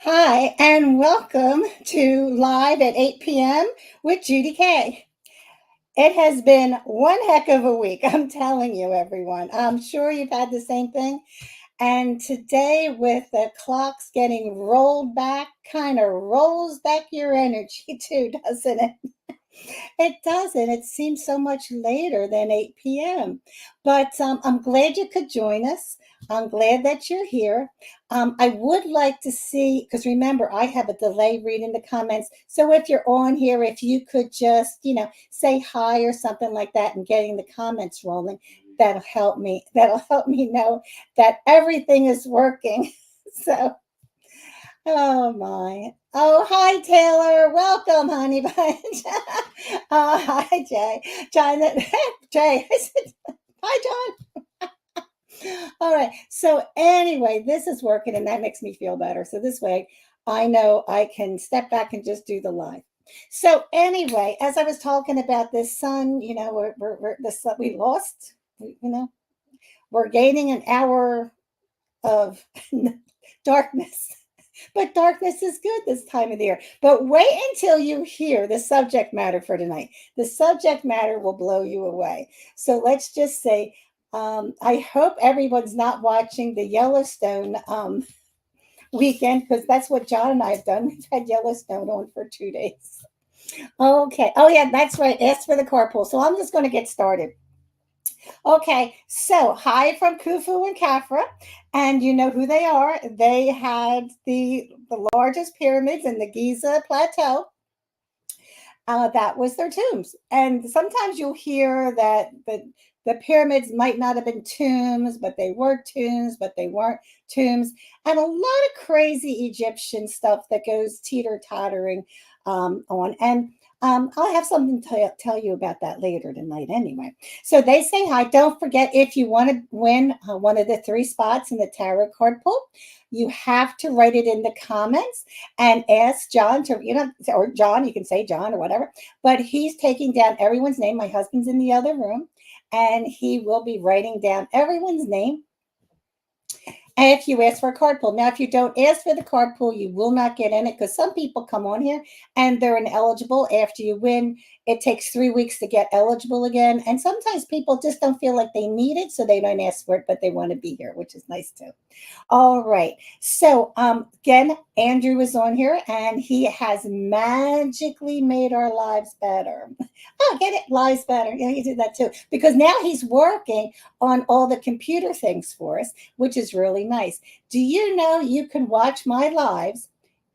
Hi, and welcome to Live at 8 p.m. with Judy K. It has been one heck of a week, I'm telling you, everyone. I'm sure you've had the same thing. And today, with the clocks getting rolled back, kind of rolls back your energy too, doesn't it? It doesn't. It seems so much later than 8 p.m. But I'm glad you could join us. I'm glad that you're here. I would like to see, because remember, I have a delay reading the comments. So if you're on here, if you could just, say hi or something like that and getting the comments rolling, that'll help me. That'll help me know that everything is working. So, oh my. Oh, hi, Taylor. Welcome, honey bunch. Oh, hi, Jay. John, Jay. I said, hi, John. All right. So, anyway, this is working and that makes me feel better. So, this way I know I can step back and just do the live. So, anyway, as I was talking about this sun, we lost, we're gaining an hour of darkness. But darkness is good this time of the year. But wait until you hear the subject matter for tonight. The subject matter will blow you away. So let's just say, I hope everyone's not watching the Yellowstone weekend, because that's what John and I have done. We've had Yellowstone on for 2 days. Okay. Oh, yeah, that's right. Ask for the carpool. So I'm just going to get started. Okay, so hi from Khufu and Khafra, and you know who they are. They had the largest pyramids in the Giza Plateau. That was their tombs, and sometimes you'll hear that the pyramids might not have been tombs, but they were tombs, but they weren't tombs, and a lot of crazy Egyptian stuff that goes teeter tottering on. And I'll have something to tell you about that later tonight anyway. So they say hi. Don't forget, if you want to win one of the 3 spots in the tarot card pool, you have to write it in the comments and ask John to, or John, you can say John or whatever, but he's taking down everyone's name. My husband's in the other room and he will be writing down everyone's name if you ask for a card pull. Now, if you don't ask for the card pull, you will not get in it, because some people come on here and they're ineligible after you win. It takes 3 weeks to get eligible again. And sometimes people just don't feel like they need it, so they don't ask for it, but they want to be here, which is nice too. All right. So again, Andrew is on here and he has magically made our lives better. Oh, get it? Lives better. Yeah, he did that too. Because now he's working on all the computer things for us, which is really nice. Do you know you can watch my lives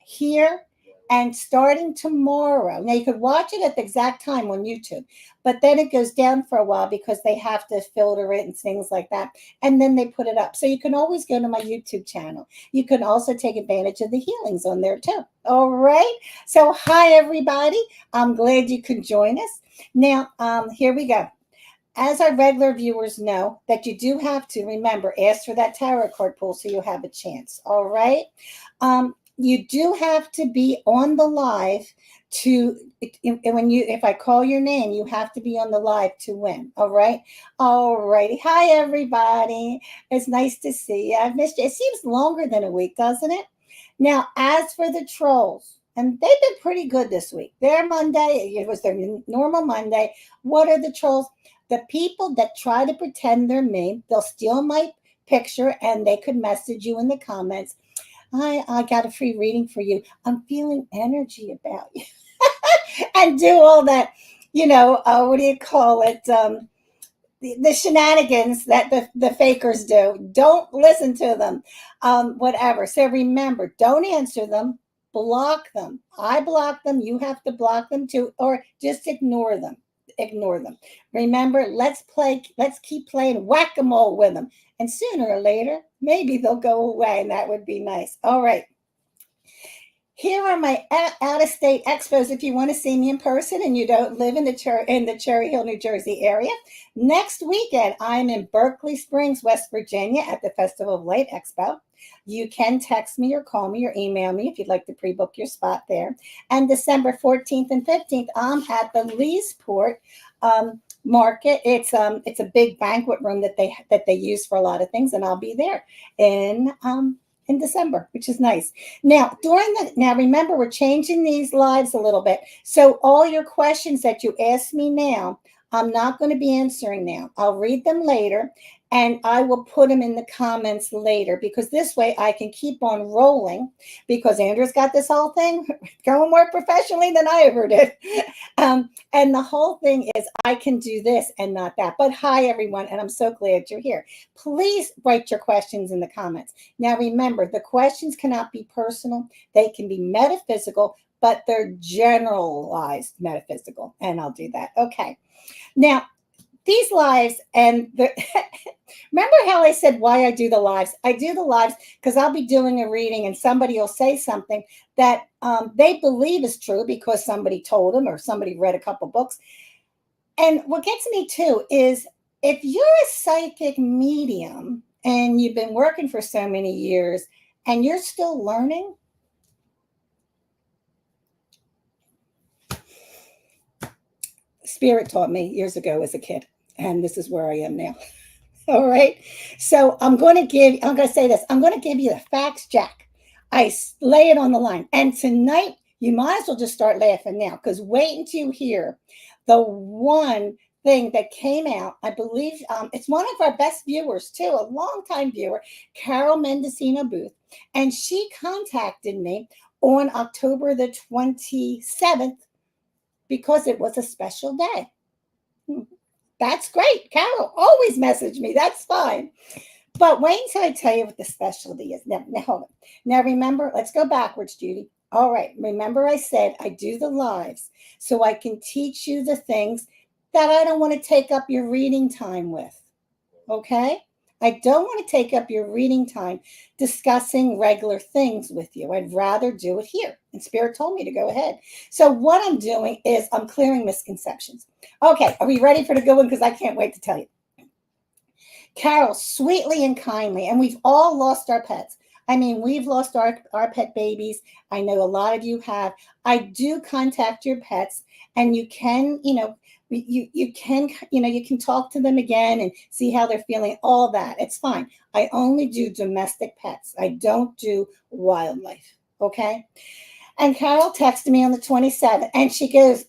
here and starting tomorrow? Now you could watch it at the exact time on YouTube, but then it goes down for a while because they have to filter it and things like that. And then they put it up. So you can always go to my YouTube channel. You can also take advantage of the healings on there too. All right. So hi, everybody. I'm glad you could join us. Now, here we go. As our regular viewers know, that you do have to remember, ask for that tarot card pull so you have a chance. All right. You do have to be on the live to, if I call your name, you have to be on the live to win. All right. All righty. Hi, everybody. It's nice to see you. I've missed you. It seems longer than a week, doesn't it? Now, as for the trolls, and they've been pretty good this week. Their Monday, it was their normal Monday. What are the trolls? The people that try to pretend they're me, they'll steal my picture and they could message you in the comments. I got a free reading for you. I'm feeling energy about you. And do all that, what do you call it? The shenanigans that the fakers do. Don't listen to them. Whatever. So remember, don't answer them. Block them. I block them. You have to block them too, or just ignore them. Ignore them. Remember, let's keep playing whack-a-mole with them. And sooner or later, maybe they'll go away, and that would be nice. All right. Here are my out-of-state expos if you want to see me in person and you don't live in the Cherry Hill, New Jersey area. Next weekend, I'm in Berkeley Springs, West Virginia at the Festival of Light Expo. You can text me or call me or email me if you'd like to pre-book your spot there. And December 14th and 15th, I'm at the Leesport market. It's a big banquet room that they use for a lot of things, and I'll be there in December, which is nice. Now remember, we're changing these lives a little bit. So all your questions that you ask me now, I'm not going to be answering now. I'll read them later, and I will put them in the comments later, because this way I can keep on rolling, because Andrew's got this whole thing going more professionally than I ever did. And the whole thing is I can do this and not that. But hi, everyone, and I'm so glad you're here. Please write your questions in the comments. Now, remember, the questions cannot be personal. They can be metaphysical, but they're generalized metaphysical, and I'll do that. Okay. Now, these lives and the remember how I said why I do the lives? I do the lives because I'll be doing a reading and somebody will say something that they believe is true because somebody told them or somebody read a couple books. And what gets me too is, if you're a psychic medium and you've been working for so many years and you're still learning, Spirit taught me years ago as a kid, and this is where I am now. All right. So I'm going to say this. I'm going to give you the facts, Jack. I lay it on the line. And tonight, you might as well just start laughing now, because wait until you hear the one thing that came out. I believe it's one of our best viewers, too, a longtime viewer, Carol Mendocino Booth. And she contacted me on October the 27th because it was a special day. That's great. Carol, always message me. That's fine. But wait until I tell you what the specialty is. Now hold on. Now, remember, let's go backwards, Judy. All right. Remember, I said I do the lives so I can teach you the things that I don't want to take up your reading time with. Okay? I don't want to take up your reading time discussing regular things with you. I'd rather do it here. And Spirit told me to go ahead. So what I'm doing is I'm clearing misconceptions. Okay, are we ready for the good one? Because I can't wait to tell you. Carol, sweetly and kindly, and we've all lost our pets. I mean, we've lost our pet babies. I know a lot of you have. I do contact your pets, and you can, you can, you can talk to them again and see how they're feeling, all that. It's fine. I only do domestic pets. I don't do wildlife. Okay. And Carol texted me on the 27th, and she goes,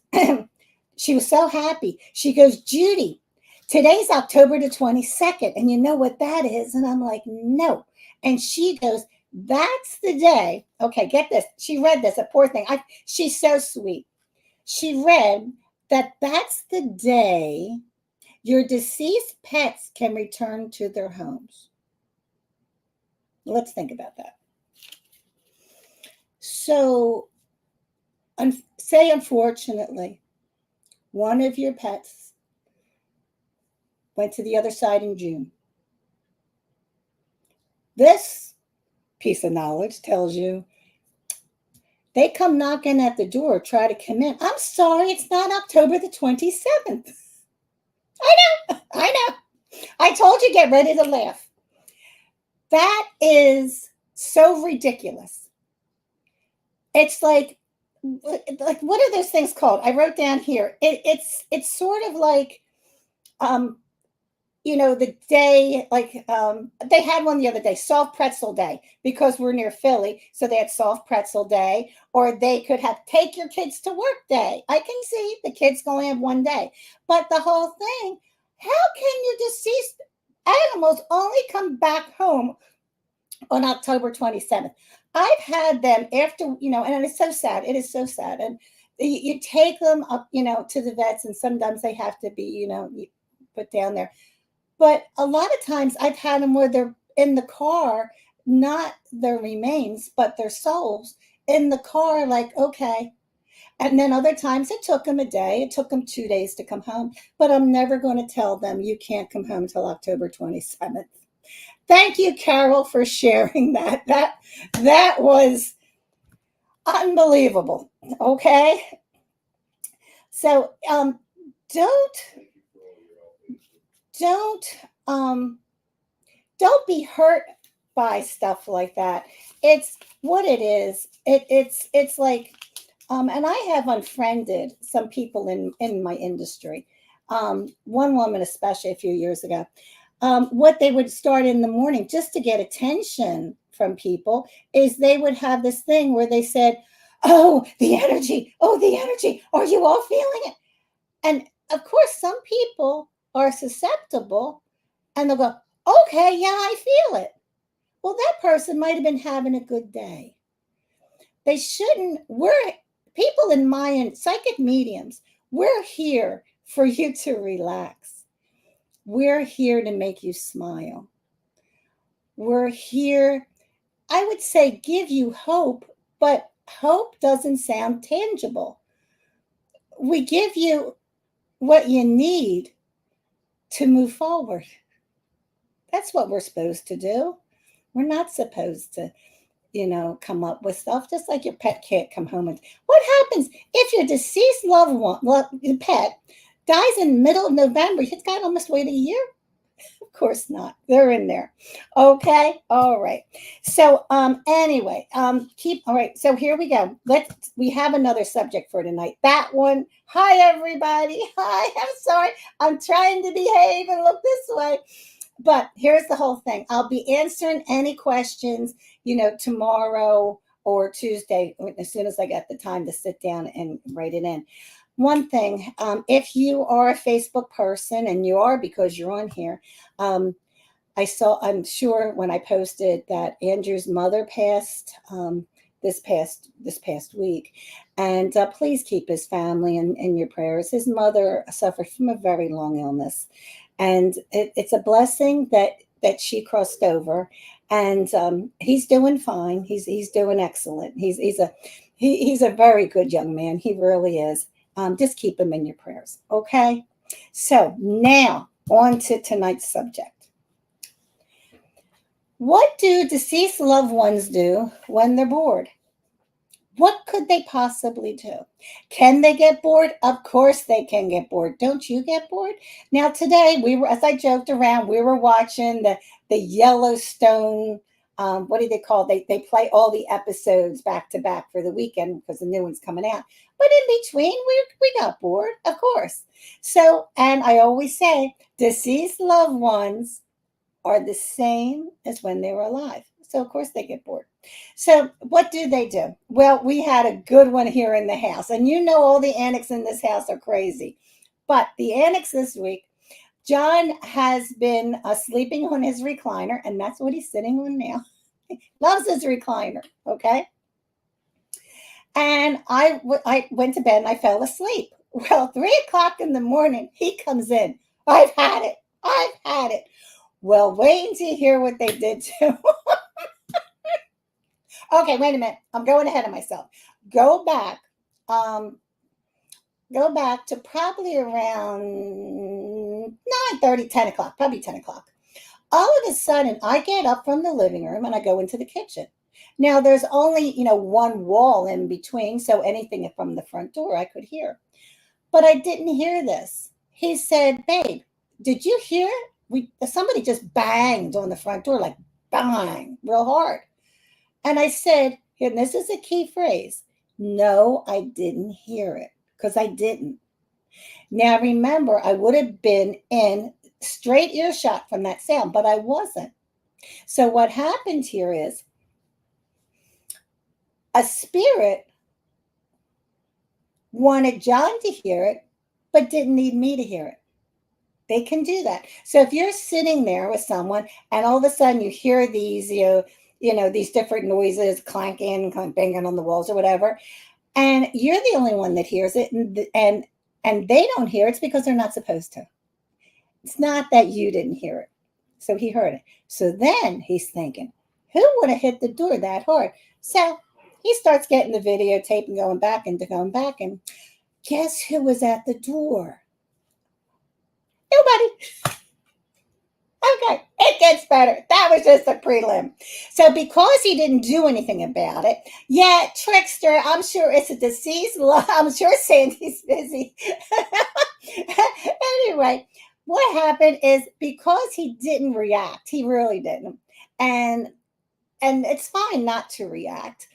she was so happy. She goes, Judy, today's October the 22nd, and you know what that is? And I'm like, no. And she goes, that's the day. Okay, get this. She read this, a poor thing. She's so sweet. She read that that's the day your deceased pets can return to their homes. Let's think about that. So, say unfortunately, one of your pets went to the other side in June. This piece of knowledge tells you they come knocking at the door, try to come in. I'm sorry, it's not October the 27th. I know. I told you, get ready to laugh. That is so ridiculous. It's like what are those things called? I wrote down here. It's sort of like the day, like they had one the other day, soft pretzel day, because we're near Philly. So they had soft pretzel day, or they could have take your kids to work day. I can see the kids only have one day, but the whole thing, how can your deceased animals only come back home on October 27th? I've had them after, and it's so sad. It is so sad. And you take them up, to the vets, and sometimes they have to be, put down there. But a lot of times I've had them where they're in the car, not their remains, but their souls in the car, like, okay. And then other times it took them a day, it took them 2 days to come home. But I'm never going to tell them you can't come home until October 27th. Thank you, Carol, for sharing that. That was unbelievable. Okay. So don't be hurt by stuff like that. It's what it is. It's like and I have unfriended some people in my industry one woman, especially a few years ago, what they would start in the morning just to get attention from people is they would have this thing where they said, "Oh, the energy. Oh, the energy. Are you all feeling it?" And of course, some people are susceptible and they'll go, "Okay, yeah, I feel it." Well, that person might have been having a good day. They shouldn't. We're people in Mayan psychic mediums. We're here for you to relax. We're here to make you smile. We're here, I would say, give you hope, but hope doesn't sound tangible. We give you what you need to move forward. That's what we're supposed to do. We're not supposed to, come up with stuff just like your pet can't come home and what happens if your deceased loved one, your pet, dies in middle of November? It's got almost wait a year. Of course not. They're in there. Okay. All right. So anyway, keep all right. So here we go. We have another subject for tonight. That one. Hi everybody. Hi. I'm sorry. I'm trying to behave and look this way. But here's the whole thing. I'll be answering any questions, tomorrow or Tuesday, as soon as I get the time to sit down and write it in. One thing, if you are a Facebook person, and you are because you're on here, I'm sure when I posted that Andrew's mother passed this past week, and please keep his family in your prayers. His mother suffered from a very long illness, and it's a blessing that she crossed over, and he's doing fine. He's doing excellent. He's a very good young man. He really is. Just keep him in your prayers, okay? So now on to tonight's subject. What do deceased loved ones do when they're bored? What could they possibly do? Can they get bored? Of course they can get bored. Don't you get bored? Now today as I joked around, we were watching the Yellowstone. What do they call? They play all the episodes back to back for the weekend because the new one's coming out. But in between, we got bored, of course. So, and I always say, deceased loved ones are the same as when they were alive. So, of course, they get bored. So, what do they do? Well, we had a good one here in the house. And all the annex in this house are crazy. But the annex this week, John has been sleeping on his recliner, and that's what he's sitting on now. Loves his recliner, okay? And I went to bed and I fell asleep. Well, 3 o'clock in the morning, he comes in. I've had it. I've had it. Well, wait until you hear what they did to him. Okay, wait a minute. I'm going ahead of myself. Go back. Go back to probably around 9:30, 10 o'clock, probably 10 o'clock. All of a sudden, I get up from the living room and I go into the kitchen. Now, there's only, one wall in between, so anything from the front door I could hear. But I didn't hear this. He said, "Babe, did you hear it? Somebody just banged on the front door, like bang, real hard." And I said, and this is a key phrase, "No, I didn't hear it," because I didn't. Now, remember, I would have been in straight earshot from that sound, but I wasn't. So what happened here is a spirit wanted John to hear it, but didn't need me to hear it. They can do that. So if you're sitting there with someone and all of a sudden you hear these, these different noises, clanking, banging on the walls or whatever, and you're the only one that hears it, and they don't hear it, it's because they're not supposed to. It's not that you didn't hear it. So he heard it. So then he's thinking, who would have hit the door that hard? So he starts getting the videotape and going back. And guess who was at the door? Nobody. Okay, it gets better. That was just a prelim. So because he didn't do anything about it, yeah, trickster, I'm sure it's a deceased love. I'm sure Sandy's busy. Anyway, what happened is because he didn't react, he really didn't. And it's fine not to react.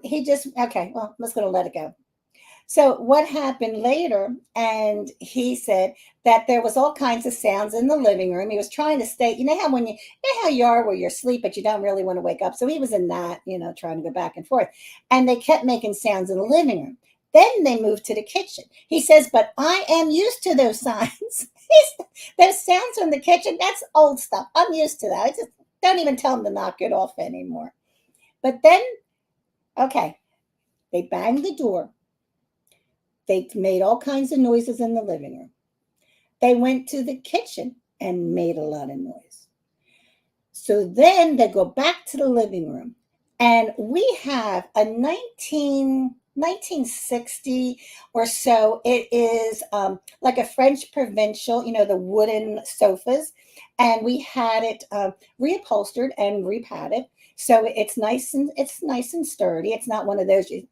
He just, okay, well, I'm just going to let it go. So what happened later, and he said that there was all kinds of sounds in the living room. He was trying to stay, how when you know how you are where you're asleep, but you don't really want to wake up. So he was in that, trying to go back and forth. And they kept making sounds in the living room. Then they moved to the kitchen. He says, but I am used to those signs. Those sounds from the kitchen, that's old stuff. I'm used to that. I just don't even tell him to knock it off anymore. But then, okay, they banged the door. They made all kinds of noises in the living room. They went to the kitchen and made a lot of noise. So then they go back to the living room. And we have a 1960 or so. It is like a French provincial, the wooden sofas. And we had it reupholstered and repadded. So it's nice and sturdy. It's not one of those you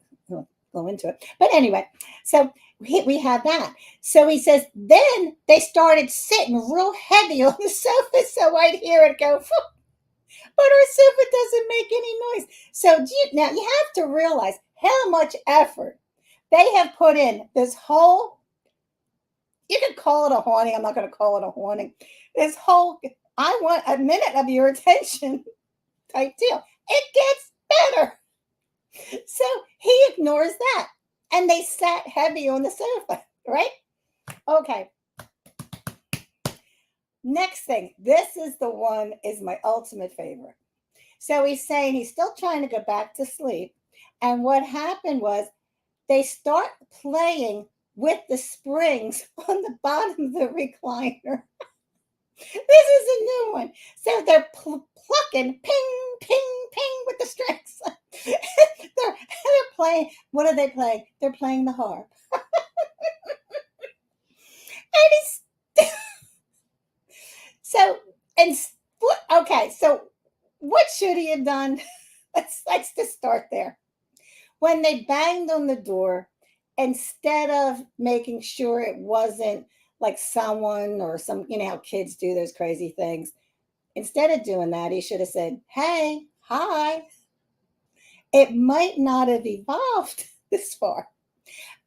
go into it. But anyway, so we had that. So he says, then they started sitting real heavy on the sofa so I'd hear it go, but our sofa doesn't make any noise. So now you have to realize how much effort they have put in this whole, you could call it a haunting. I'm not going to call it a haunting. This whole, I want a minute of your attention type deal. It gets better. So he ignores that. And they sat heavy on the sofa, right? Okay. Next thing. This is the one is my ultimate favorite. So he's saying he's still trying to go back to sleep. And what happened was they start playing with the springs on the bottom of the recliner. This is a new one. So they're plucking ping, ping, ping with the strings. they're playing. What are they playing? They're playing the harp. And he's so and okay. So what should he have done? Let's just start there. When they banged on the door, instead of making sure it wasn't like someone or some, how kids do those crazy things, instead of doing that, he should have said, hey, hi. It might not have evolved this far.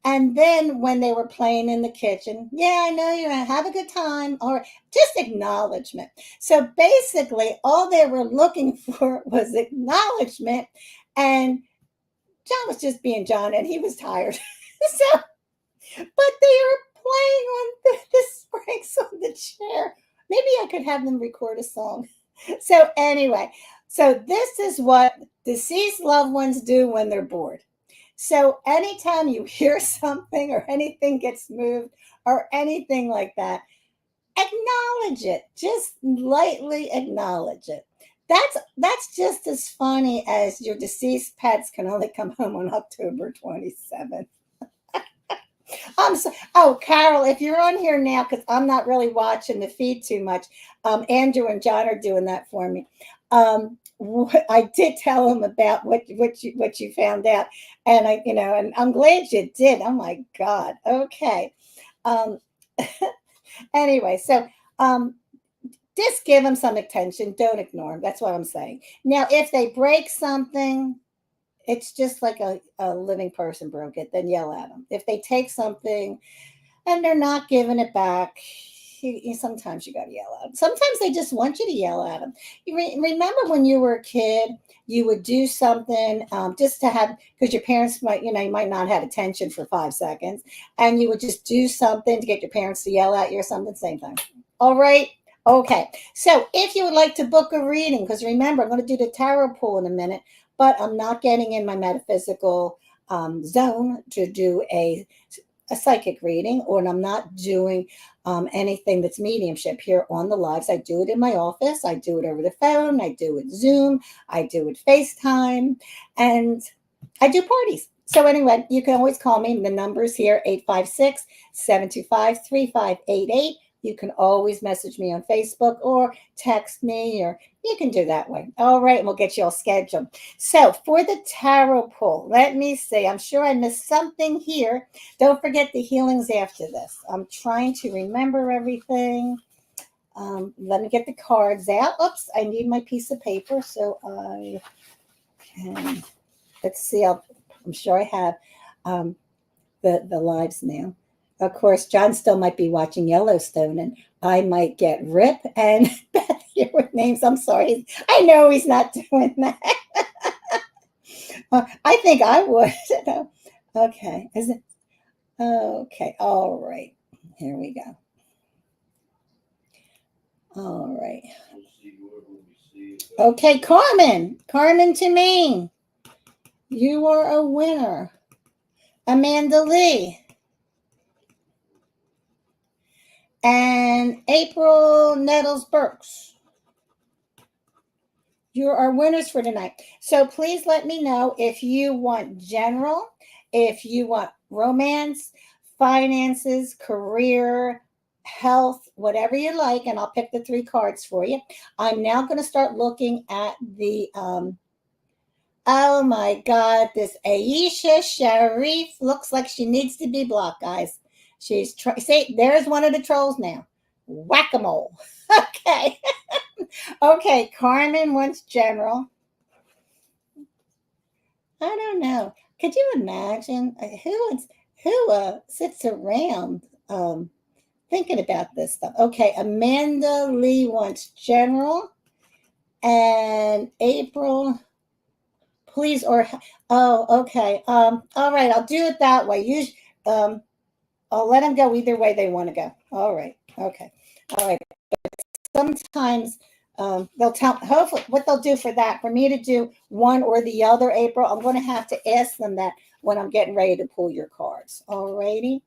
And then when they were playing in the kitchen, yeah, I know you're going to have a good time, or just acknowledgement. So basically, all they were looking for was acknowledgement. And John was just being John, and he was tired. So, but they are playing on the springs on the chair. Maybe I could have them record a song. So anyway, so this is what deceased loved ones do when they're bored. So anytime you hear something or anything gets moved or anything like that, acknowledge it. Just lightly acknowledge it. That's just as funny as your deceased pets can only come home on October 27th. Oh, Carol, if you're on here now, because I'm not really watching the feed too much, Andrew and John are doing that for me. I did tell them about what you found out, and and I'm glad you did. Oh my God. Okay. Um, anyway, so just give them some attention. Don't ignore them. That's what I'm saying. Now, if they break something, it's just like a living person broke it, then yell at them. If they take something and they're not giving it back, sometimes you got to yell at them. Sometimes they just want you to yell at them. You remember when you were a kid, you would do something just to have, because your parents might, you might not have attention for 5 seconds, and you would just do something to get your parents to yell at you or something, same thing. All right. Okay. So if you would like to book a reading, because remember, I'm going to do the tarot pool in a minute, but I'm not getting in my metaphysical zone to do a psychic reading, or I'm not doing anything that's mediumship here on the lives. I do it in my office. I do it over the phone. I do it Zoom. I do it FaceTime, and I do parties. So anyway, you can always call me. The number's here, 856-725-3588. You can always message me on Facebook or text me, or you can do that way. All right, and we'll get you all scheduled. So for the tarot pull, let me see. I'm sure I missed something here. Don't forget the healings after this. I'm trying to remember everything. Let me get the cards out. Oops, I need my piece of paper so I can. Let's see. I'm sure I have. the lives now. Of course, John still might be watching Yellowstone, and I might get Rip and Beth here with names. I'm sorry. I know he's not doing that. I think I would. Okay. Is it okay? All right. Here we go. All right. Okay, Carmen. Carmen to me. You are a winner. Amanda Lee. And April Nettles Burks. You are winners for tonight. So please let me know if you want general, if you want romance, finances, career, health, whatever you like, and I'll pick the 3 cards for you. I'm now going to start looking at the oh my God, this Aisha Sharif looks like she needs to be blocked, guys. She's see, there's one of the trolls now. Whack-a-mole. Okay. Okay, Carmen wants general. I don't know. Could you imagine who sits around thinking about this stuff? Okay, Amanda Lee wants general, and April, please or oh, okay. All right, I'll do it that way. I'll let them go either way they want to go. All right, okay, all right. Sometimes they'll tell, hopefully what they'll do for that, for me to do one or the other, April, I'm going to have to ask them that when I'm getting ready to pull your cards. All righty.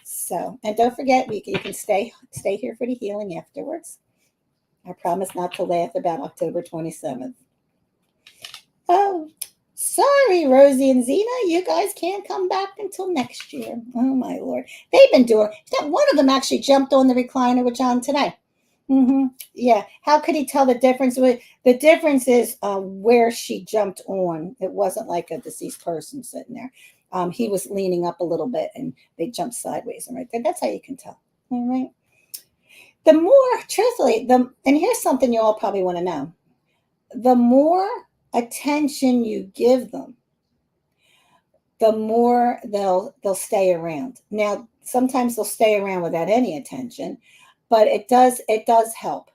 So, and don't forget, you can stay here for the healing afterwards. I promise not to laugh about October 27th. Oh, sorry, Rosie and Zena, you guys can't come back until next year. Oh my Lord. They've been doing, one of them actually jumped on the recliner with John today. Yeah. How could he tell the difference? The difference is where she jumped on. It wasn't like a deceased person sitting there. He was leaning up a little bit and they jumped sideways. And right there, that's how you can tell. All right. The more, truthfully, and here's something you all probably want to know. The more attention you give them, the more they'll stay around. Now, sometimes they'll stay around without any attention, but it does help.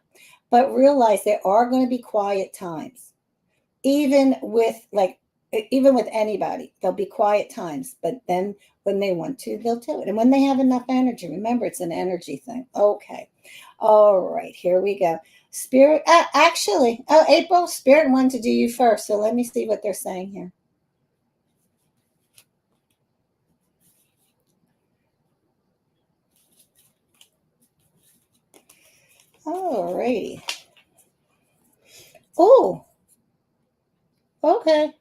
But realize there are going to be quiet times, even with anybody. There'll be quiet times, but then when they want to, they'll do it, and when they have enough energy. Remember, it's an energy thing. Okay, all right, here we go. Spirit, actually, April, Spirit wanted to do you first, so let me see what they're saying here. All righty. Oh, okay.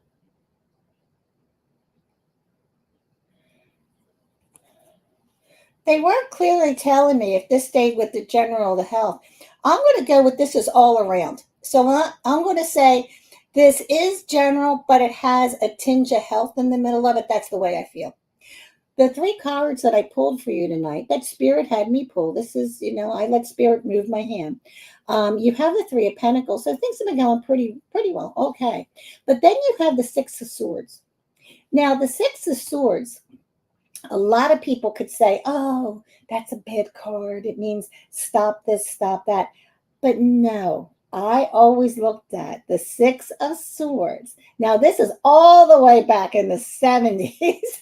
They weren't clearly telling me if this stayed with the general the health. I'm going to go with this is all around. So I'm going to say this is general, but it has a tinge of health in the middle of it. That's the way I feel. The 3 cards that I pulled for you tonight, that Spirit had me pull. This is, I let Spirit move my hand. You have the 3 of Pentacles, so things have been going pretty well. Okay. But then you have the 6 of Swords. Now, the 6 of Swords, a lot of people could say, oh, that's a bad card. It means stop this, stop that. But no, I always looked at the 6 of Swords. Now, this is all the way back in the 70s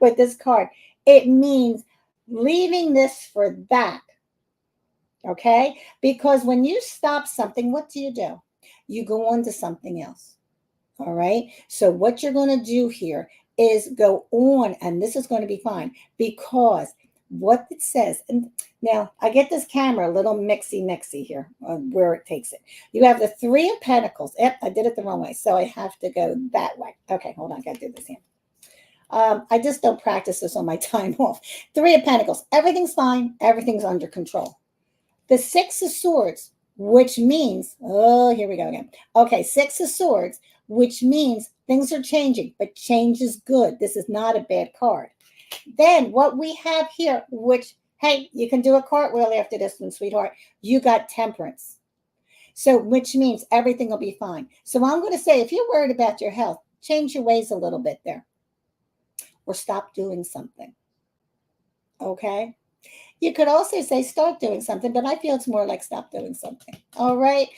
with this card. It means leaving this for that. Okay? Because when you stop something, what do? You go on to something else. All right? So what you're going to do here is go on, and this is going to be fine, because what it says, and now I get this camera a little mixy here on where it takes it. You have the 3 of Pentacles. Yep, I did it the wrong way, so I have to go that way. Okay, hold on, I got to do this here. I just don't practice this on my time off. 3 of Pentacles. Everything's fine. Everything's under control. The 6 of Swords, which means, oh, here we go again. Okay, 6 of Swords, which means things are changing, but change is good. This is not a bad card. Then what we have here, which, hey, you can do a cartwheel after this one, sweetheart. You got Temperance. So, which means everything will be fine. So I'm going to say, if you're worried about your health, change your ways a little bit there. or stop doing something. Okay? You could also say start doing something, but I feel it's more like stop doing something. All right?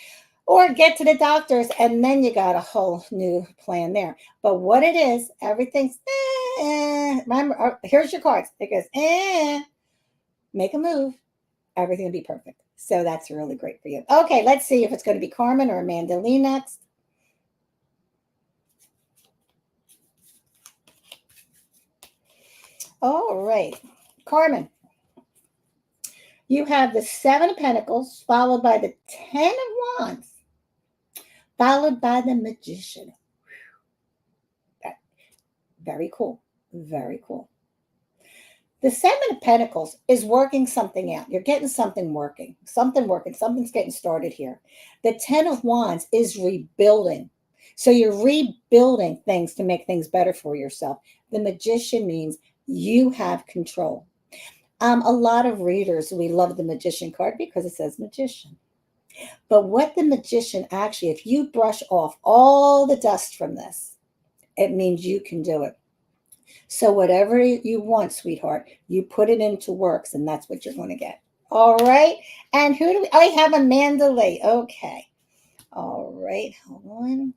Or get to the doctors, and then you got a whole new plan there. But what it is, everything's remember, here's your cards. It goes, make a move, everything will be perfect. So that's really great for you. Okay, let's see if it's going to be Carmen or Amanda Lee next. All right, Carmen, you have the Seven of Pentacles, followed by the Ten of Wands, followed by the Magician. Very cool. Very cool. The Seven of Pentacles is working something out. You're getting something working. Something's getting started here. The Ten of Wands is rebuilding. So you're rebuilding things to make things better for yourself. The Magician means you have control. A lot of readers, we love the Magician card because it says Magician. But what the Magician actually, if you brush off all the dust from this, it means you can do it. So whatever you want, sweetheart, you put it into works, and that's what you're going to get. All right. And who do we? I have Amanda Lee. Okay. All right. Hold on.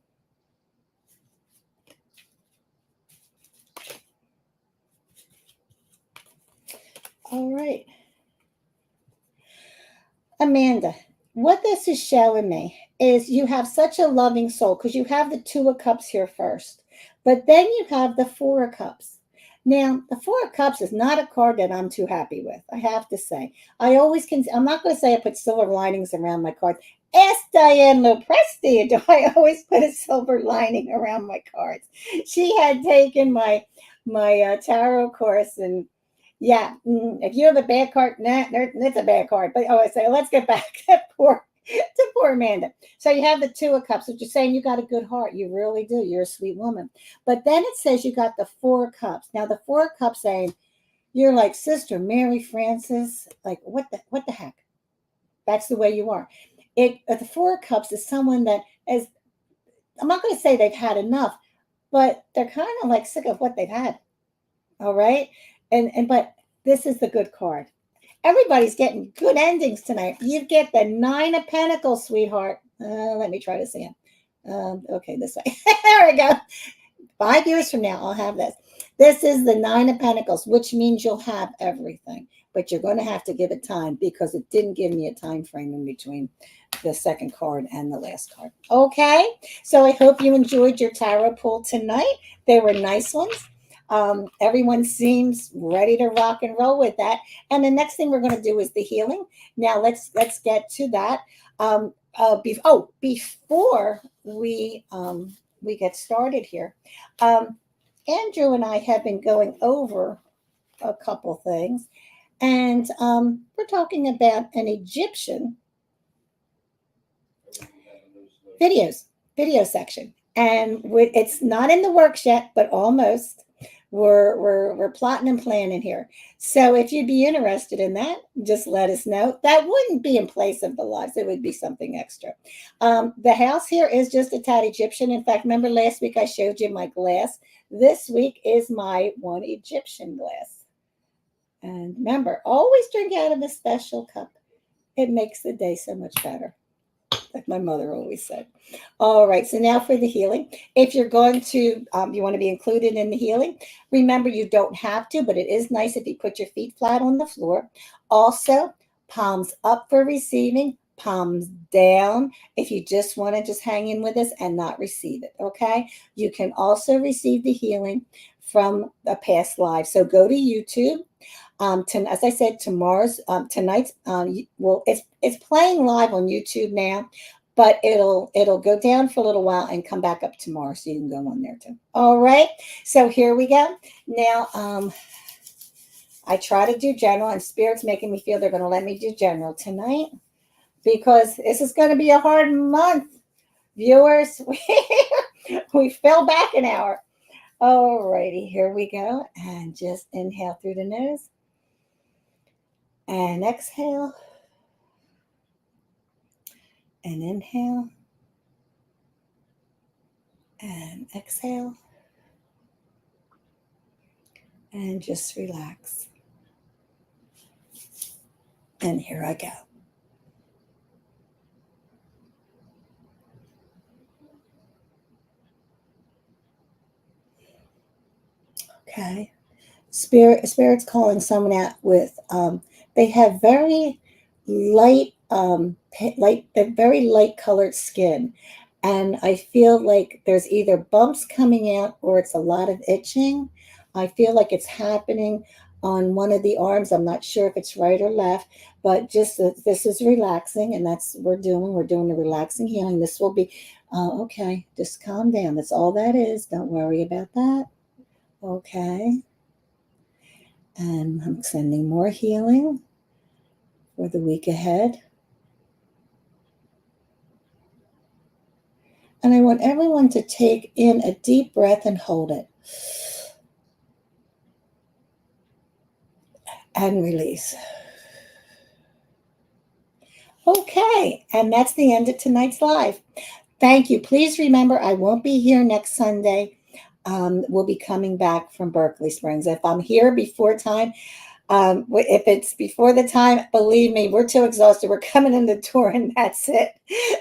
All right. Amanda, what this is showing me is you have such a loving soul because you have the Two of Cups here first, but then you have the Four of Cups. Now, the Four of Cups is not a card that I'm too happy with, I have to say. I'm not going to say I put silver linings around my cards. Ask Diane Lopresti, do I always put a silver lining around my cards? She had taken my tarot course, and yeah, if you have a bad card, that's a bad card. But I say, let's get back to poor Amanda. So you have the Two of Cups, which is saying you got a good heart. You really do. You're a sweet woman. But then it says you got the Four of Cups. Now the Four of Cups saying you're like Sister Mary Frances. Like what the heck? That's the way you are. The Four of Cups is someone that is. I'm not going to say they've had enough, but they're kind of like sick of what they've had. All right. But this is the good card. Everybody's getting good endings tonight. You get the Nine of Pentacles, sweetheart. Let me try to see it. Okay, this way. There we go. 5 years from now, I'll have this. This is the Nine of Pentacles, which means you'll have everything. But you're going to have to give it time because it didn't give me a time frame in between the second card and the last card. Okay, so I hope you enjoyed your tarot pull tonight. They were nice ones. Everyone seems ready to rock and roll with that. And the next thing we're going to do is the healing. Now let's get to that. Before we get started here, Andrew and I have been going over a couple things, and we're talking about an Egyptian video section, and it's not in the works yet, but almost. We're plotting and planning here. So if you'd be interested in that, just let us know. That wouldn't be in place of the lives. It would be something extra. The house here is just a tad Egyptian. In fact, remember last week I showed you my glass. This week is my one Egyptian glass. And remember, always drink out of a special cup. It makes the day so much better, like my mother always said. All right, so now for the healing. If you're going to, you want to be included in the healing, remember you don't have to, but it is nice if you put your feet flat on the floor. Also, palms up for receiving, palms down if you just want to just hang in with us and not receive it, okay? You can also receive the healing from a past life. So go to YouTube. As I said, tonight's it's playing live on YouTube now, but it'll go down for a little while and come back up tomorrow, so you can go on there too. All right, so here we go. Now, I try to do general, and Spirit's making me feel they're going to let me do general tonight because this is going to be a hard month, viewers. We fell back an hour. All righty, here we go, and just inhale through the nose. And exhale. And inhale. And exhale. and just relax. And here I go. Okay. Spirit's calling someone out with they have very light they're very light colored skin, and I feel like there's either bumps coming out or it's a lot of itching. I feel like it's happening on one of the arms. I'm not sure if it's right or left, but just that this is relaxing, and that's what we're doing the relaxing healing. This will be okay, just calm down. That's all that is. Don't worry about that. Okay. And I'm sending more healing for the week ahead. And I want everyone to take in a deep breath and hold it. And release. Okay. And that's the end of tonight's live. Thank you. Please remember, I won't be here next Sunday. We'll be coming back from Berkeley Springs. If I'm here before time, if it's before the time, believe me, we're too exhausted. We're coming in the door and that's it.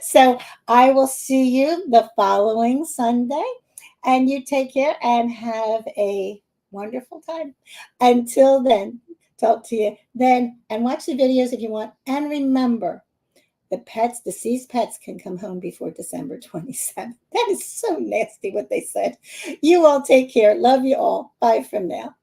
So I will see you the following Sunday. And you take care and have a wonderful time. Until then, talk to you then and watch the videos if you want. And remember, the deceased pets can come home before December 27th. That is so nasty what they said. You all take care. Love you all. Bye from now.